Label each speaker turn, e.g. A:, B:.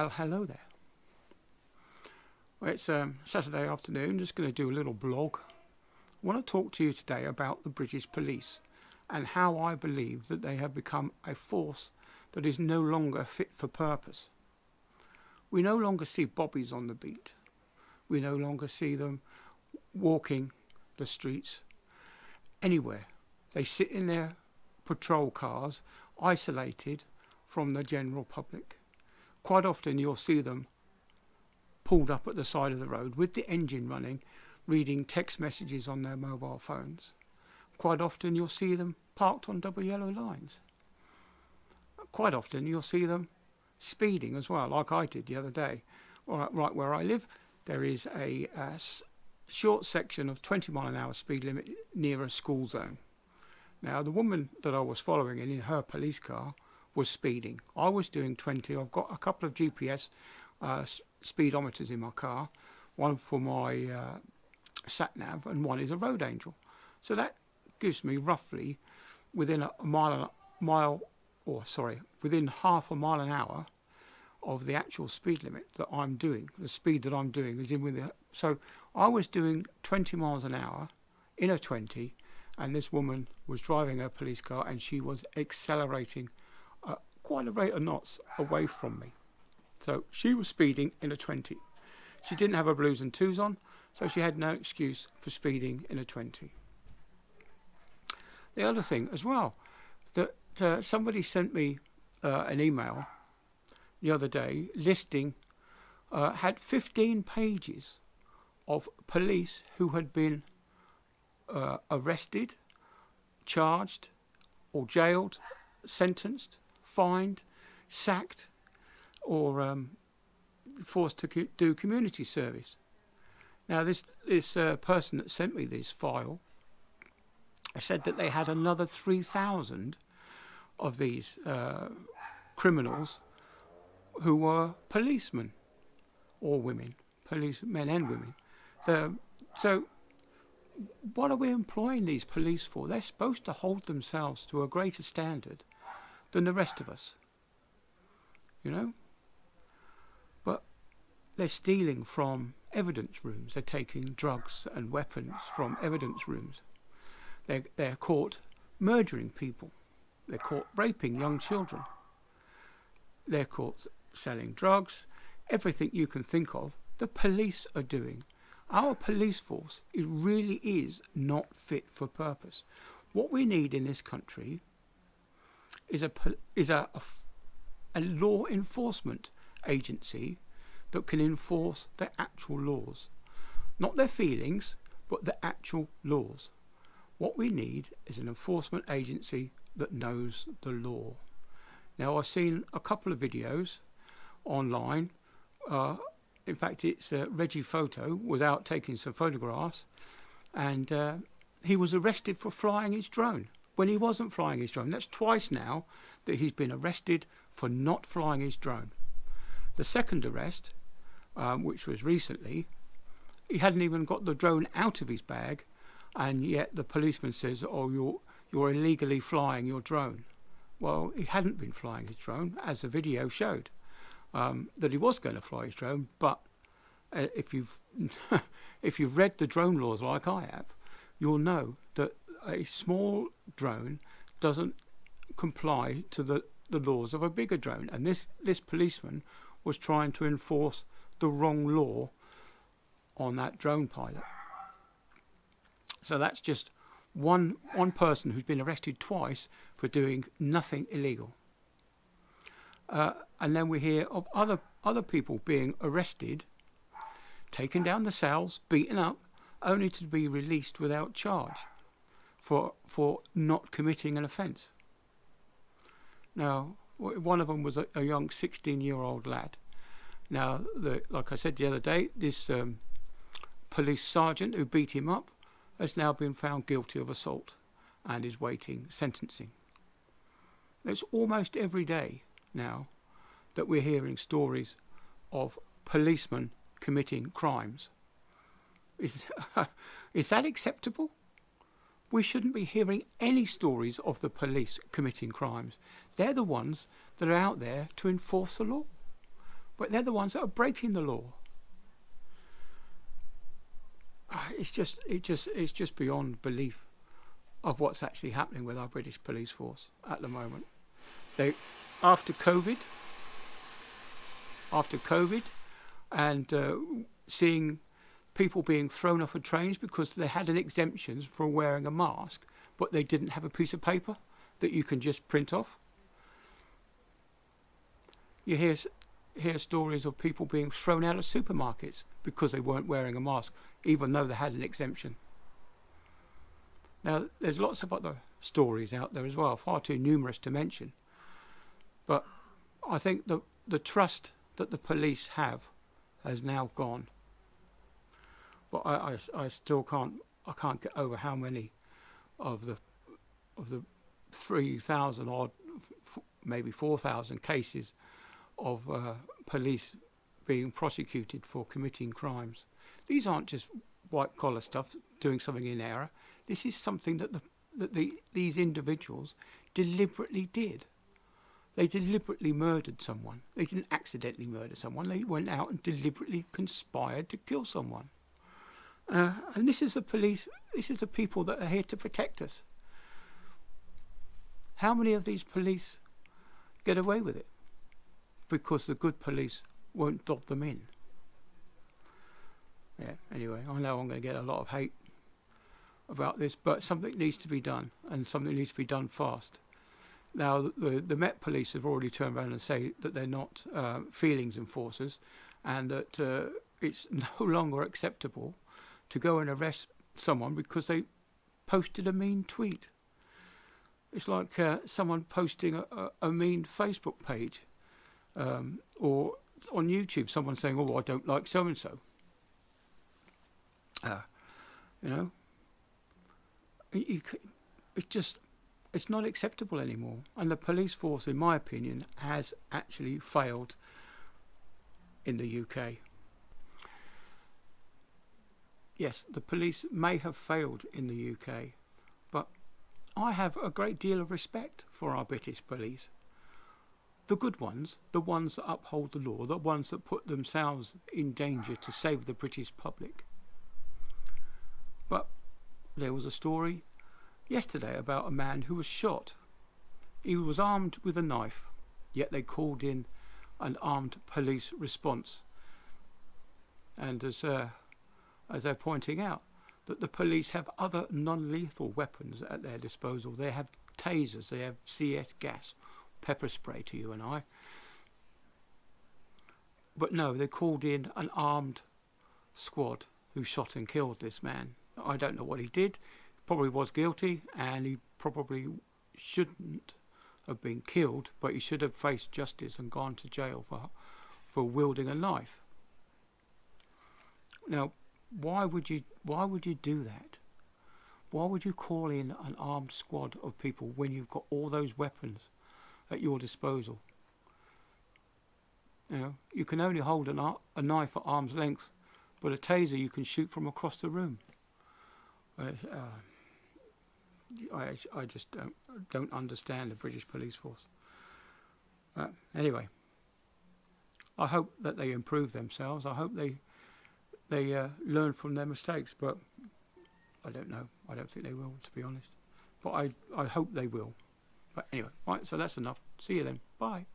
A: Well, hello there. Well, it's Saturday afternoon, just going to do a little blog. I want to talk to you today about the British police and how I believe that they have become a force that is no longer fit for purpose. We no longer see bobbies on the beat. We no longer see them walking the streets anywhere. They sit in their patrol cars, isolated from the general public. Quite often you'll see them pulled up at the side of the road with the engine running, reading text messages on their mobile phones. Quite often you'll see them parked on double yellow lines. Quite often you'll see them speeding as well, like I did the other day. Right where I live, there is a short section of 20-mile-an-hour speed limit near a school zone. Now, the woman that I was following in her police car was speeding. I was doing 20. I've got a couple of GPS speedometers in my car, one for my sat nav and one is a road angel. So that gives me roughly within within half a mile an hour of the actual speed limit that I'm doing. The speed that I'm doing is in with it. So I was doing 20 miles an hour in a 20, and this woman was driving her police car and she was accelerating quite a rate of knots away from me. So she was speeding in a 20. She didn't have her blues and twos on, so she had no excuse for speeding in a 20. The other thing as well, that somebody sent me an email the other day listing, had 15 pages of police who had been arrested, charged or jailed, sentenced, fined, sacked, or forced to do community service. Now this person that sent me this file said that they had another 3,000 of these criminals who were policemen or women, policemen and women. So what are we employing these police for? They're supposed to hold themselves to a greater standard than the rest of us, you know? But they're stealing from evidence rooms. They're taking drugs and weapons from evidence rooms. They're caught murdering people. They're caught raping young children. They're caught selling drugs. Everything you can think of, the police are doing. Our police force, it really is not fit for purpose. What we need in this country is a law enforcement agency that can enforce the actual laws. Not their feelings, but the actual laws. What we need is an enforcement agency that knows the law. Now, I've seen a couple of videos online. In fact, it's Reggie Photo was out taking some photographs, and he was arrested for flying his drone when he wasn't flying his drone. That's twice now that he's been arrested for not flying his drone. The second arrest, which was recently, he hadn't even got the drone out of his bag, and yet the policeman says, "Oh, you're illegally flying your drone." Well, he hadn't been flying his drone, as the video showed, that he was going to fly his drone. But if you've if you've read the drone laws like I have, you'll know that a small drone doesn't comply to the laws of a bigger drone. And this policeman was trying to enforce the wrong law on that drone pilot. So that's just one person who's been arrested twice for doing nothing illegal. And then we hear of other people being arrested, taken down the cells, beaten up, only to be released without charge for not committing an offence. Now, one of them was a young 16-year-old lad. Now, like I said the other day, this police sergeant who beat him up has now been found guilty of assault and is waiting sentencing. It's almost every day now that we're hearing stories of policemen committing crimes. Is that acceptable? We shouldn't be hearing any stories of the police committing crimes. They're the ones that are out there to enforce the law. but they're the ones that are breaking the law. It's just beyond belief of what's actually happening with our British police force at the moment. They, after COVID, and seeing people being thrown off of trains because they had an exemption for wearing a mask, but they didn't have a piece of paper that you can just print off. You hear stories of people being thrown out of supermarkets because they weren't wearing a mask, even though they had an exemption. Now, there's lots of other stories out there as well, far too numerous to mention. But I think the trust that the police have has now gone. But I still can't get over how many of the 3,000 odd, maybe 4,000 cases of police being prosecuted for committing crimes. These aren't just white collar stuff, doing something in error. This is something that these individuals deliberately did. They deliberately murdered someone. They didn't accidentally murder someone. They went out and deliberately conspired to kill someone. And this is the police. This is the people that are here to protect us. How many of these police get away with it? Because the good police won't dob them in. Yeah, anyway, I know I'm going to get a lot of hate about this, but something needs to be done, and something needs to be done fast. Now, the Met Police have already turned around and say that they're not feelings enforcers, and that it's no longer acceptable to go and arrest someone because they posted a mean tweet. It's like someone posting a mean Facebook page, or on YouTube, someone saying, "Oh, I don't like so and so." You know, it's not acceptable anymore. And the police force, in my opinion, has actually failed in the UK. Yes, the police may have failed in the UK, but I have a great deal of respect for our British police. The good ones, the ones that uphold the law, the ones that put themselves in danger to save the British public. But there was a story yesterday about a man who was shot. He was armed with a knife, yet they called in an armed police response. And as they're pointing out, that the police have other non-lethal weapons at their disposal. They have tasers, they have CS gas, pepper spray to you and I. But no, they called in an armed squad who shot and killed this man. I don't know what he did. Probably was guilty, and he probably shouldn't have been killed, but he should have faced justice and gone to jail for wielding a knife. Now, why would you do that? Why would you call in an armed squad of people when you've got all those weapons at your disposal? You know, you can only hold a knife at arm's length, but a taser you can shoot from across the room. I just don't understand the British police force. Anyway, I hope that they improve themselves. I hope they learn from their mistakes, but I don't know. I don't think they will, to be honest. But I hope they will. But anyway, right, so that's enough. See you then. Bye.